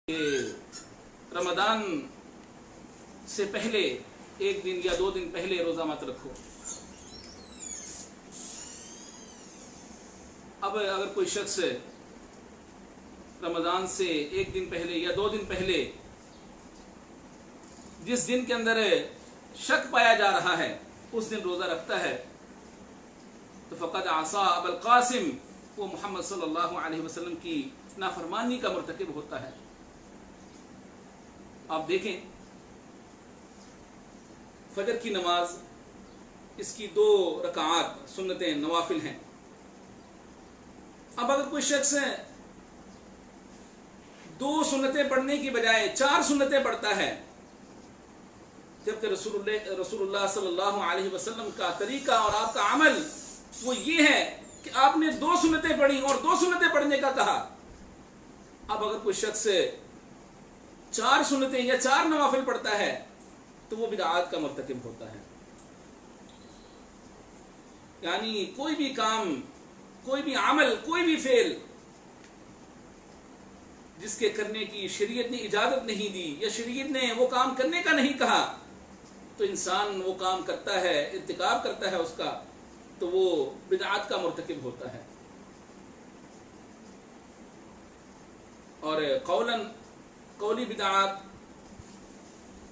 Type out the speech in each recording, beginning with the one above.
کہ رمضان سے پہلے ایک دن یا 2 دن پہلے روزہ مت رکھو۔ اب اگر کوئی شخص رمضان سے 1 دن پہلے یا 2 دن پہلے جس دن کے اندر شک پایا جا رہا ہے اس دن روزہ رکھتا ہے تو فقد عصا ابا القاسم، وہ محمد صلی اللہ علیہ وسلم کی نافرمانی کا مرتکب ہوتا ہے۔ آپ دیکھیں فجر کی نماز، اس کی 2 رکعات سنتیں نوافل ہیں۔ اب اگر کوئی شخص 2 سنتیں پڑھنے کی بجائے 4 سنتیں پڑھتا ہے، جبکہ رسول اللہ صلی اللہ علیہ وسلم کا طریقہ اور آپ کا عمل وہ یہ ہے کہ آپ نے 2 سنتیں پڑھی اور 2 سنتیں پڑھنے کا کہا۔ اب اگر کوئی شخص 4 سنتیں یا 4 نوافل پڑھتا ہے تو وہ بدعات کا مرتکب ہوتا ہے۔ یعنی کوئی بھی کام، کوئی بھی عمل، کوئی بھی فعل جس کے کرنے کی شریعت نے اجازت نہیں دی یا شریعت نے وہ کام کرنے کا نہیں کہا تو انسان وہ کام کرتا ہے، ارتکاب کرتا ہے اس کا، تو وہ بدعات کا مرتکب ہوتا ہے۔ اور قولی بدعات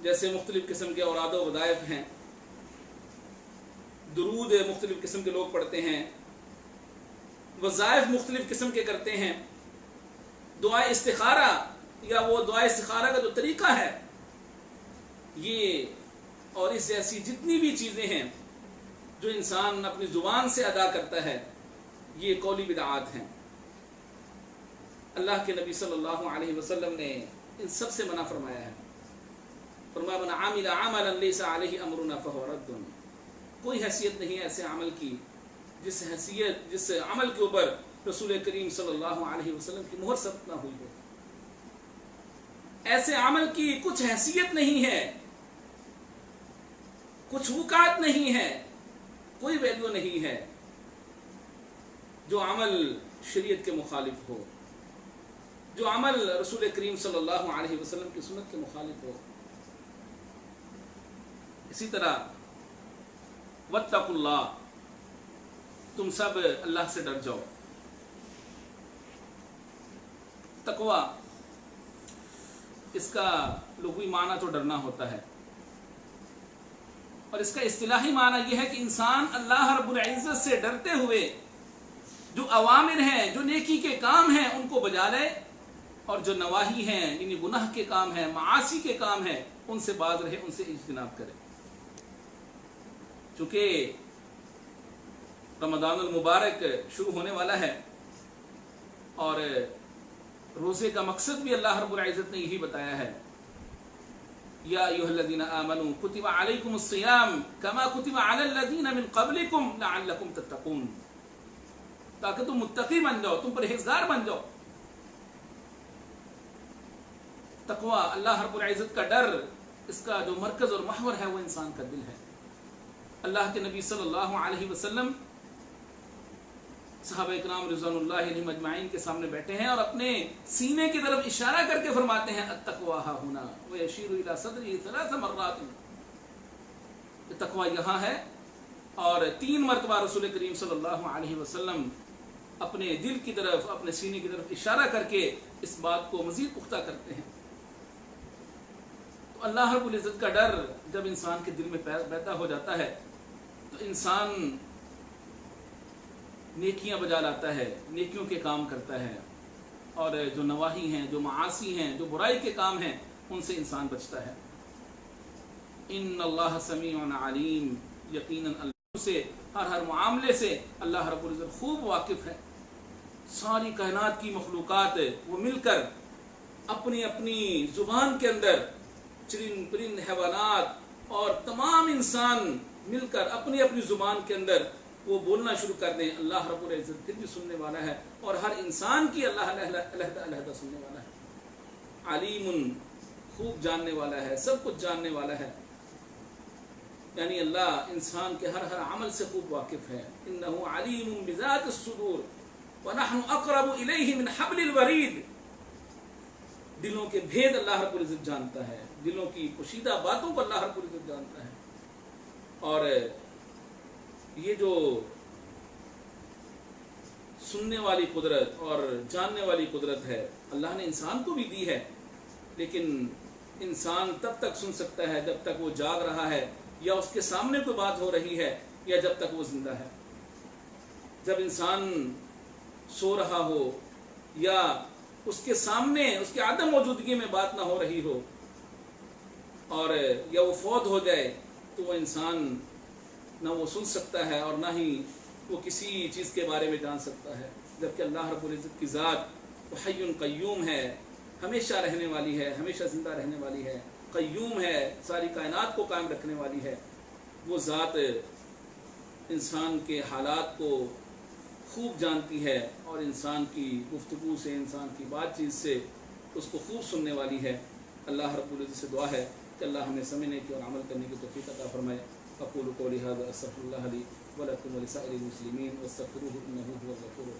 جیسے مختلف قسم کے اوراد و وظائف ہیں، درود مختلف قسم کے لوگ پڑھتے ہیں، وظائف مختلف قسم کے کرتے ہیں، دعائے استخارہ یا وہ دعائے استخارہ کا جو طریقہ ہے یہ اور اس جیسی جتنی بھی چیزیں ہیں جو انسان اپنی زبان سے ادا کرتا ہے یہ قولی بدعات ہیں۔ اللہ کے نبی صلی اللہ علیہ وسلم نے ان سب سے منع فرمایا ہے۔ فرمایا من عمل عملا لیس علیہ امرنا فہو رد۔ کوئی حیثیت نہیں ایسے عمل کی جس عمل کے اوپر رسول کریم صلی اللہ علیہ وسلم کی مہر ثبت نہ ہوئی ہو۔ ایسے عمل کی کچھ حیثیت نہیں ہے، کچھ وقعت نہیں ہے، کوئی ویلیو نہیں ہے جو عمل شریعت کے مخالف ہو، جو عمل رسول کریم صلی اللہ علیہ وسلم کی سنت کے مخالف ہو۔ اسی طرح واتقوا اللہ، تم سب اللہ سے ڈر جاؤ۔ تقوی اس کا لغوی معنی تو ڈرنا ہوتا ہے، اور اس کا اصطلاحی معنی یہ ہے کہ انسان اللہ رب العزت سے ڈرتے ہوئے جو اوامر ہیں، جو نیکی کے کام ہیں ان کو بجا لے، اور جو نواہی ہیں یعنی گناہ کے کام ہیں، معاصی کے کام ہیں، ان سے باز رہے، ان سے اجتناب کرے۔ چونکہ رمضان المبارک شروع ہونے والا ہے اور روزے کا مقصد بھی اللہ رب العزت نے یہی بتایا ہے، یا ایھا الذین آمنوا کتب علیکم الصیام کما کتب علی الذین من قبلکم لعلکم تتقون، تاکہ تم متقی بن جاؤ، تم پرہیزگار بن جاؤ۔ تقوی، اللہ رب العزت کا ڈر، اس کا جو مرکز اور محور ہے وہ انسان کا دل ہے۔ اللہ کے نبی صلی اللہ علیہ وسلم صحابہ اکرام رضوان اللہ علیہم اجمعین کے سامنے بیٹھے ہیں اور اپنے سینے کی طرف اشارہ کر کے فرماتے ہیں التقوی ها هنا ويشير الى صدره 3 مرات، تقوی یہاں ہے، اور 3 مرتبہ رسول کریم صلی اللہ علیہ وسلم اپنے دل کی طرف، اپنے سینے کی طرف اشارہ کر کے اس بات کو مزید پختہ کرتے ہیں۔ تو اللہ رب العزت کا ڈر جب انسان کے دل میں پیدا ہو جاتا ہے تو انسان نیکیاں بجا لاتا ہے، نیکیوں کے کام کرتا ہے، اور جو نواہی ہیں، جو معاصی ہیں، جو برائی کے کام ہیں ان سے انسان بچتا ہے۔ ان اللہ سمیع علیم، یقیناً اللہ سے ہر معاملے سے اللہ رب العزت خوب واقف ہے۔ ساری کائنات کی مخلوقات وہ مل کر اپنی اپنی زبان کے اندر، چرند پرند حیوانات اور تمام انسان مل کر اپنی اپنی زبان کے اندر وہ بولنا شروع کر دیں، اللہ رب العزت پھر بھی سننے والا ہے، اور ہر انسان کی اللہ علیحدہ علیحدہ سننے والا ہے۔ علیم، خوب جاننے والا ہے، سب کچھ جاننے والا ہے، یعنی اللہ انسان کے ہر عمل سے خوب واقف ہے۔ انہ علیم بذات الصدور ونحن اقرب الیہ من حبل الورید۔ دلوں کے بھید اللہ رب العزت جانتا ہے، دلوں کی پوشیدہ باتوں کو اللہ رب العزت جانتا ہے. اور یہ جو سننے والی قدرت اور جاننے والی قدرت ہے اللہ نے انسان کو بھی دی ہے، لیکن انسان تب تک سن سکتا ہے جب تک وہ جاگ رہا ہے، یا اس کے سامنے کوئی بات ہو رہی ہے، یا جب تک وہ زندہ ہے. جب انسان سو رہا ہو یا اس کے سامنے اس کے عدم موجودگی میں بات نہ ہو رہی ہو، اور یا وہ فوت ہو جائے، تو وہ انسان نہ وہ سن سکتا ہے اور نہ ہی وہ کسی چیز کے بارے میں جان سکتا ہے. جبکہ اللہ رب العزت کی ذات وہ حی قیوم ہے، ہمیشہ رہنے والی ہے، ہمیشہ زندہ رہنے والی ہے، قیوم ہے، ساری کائنات کو قائم رکھنے والی ہے. وہ ذات انسان کے حالات کو خوب جانتی ہے، اور انسان کی گفتگو سے، انسان کی بات چیت سے اس کو خوب سننے والی ہے. اللہ رب العزت سے دعا ہے کہ اللہ ہمیں سمجھنے کی اور عمل کرنے کی توفیق عطا فرمائے. اقول قولی ھذا استغفر اللہ لی ولکم ولسائر المسلمین واستغفروہ انہ ھو الغفور الرحیم.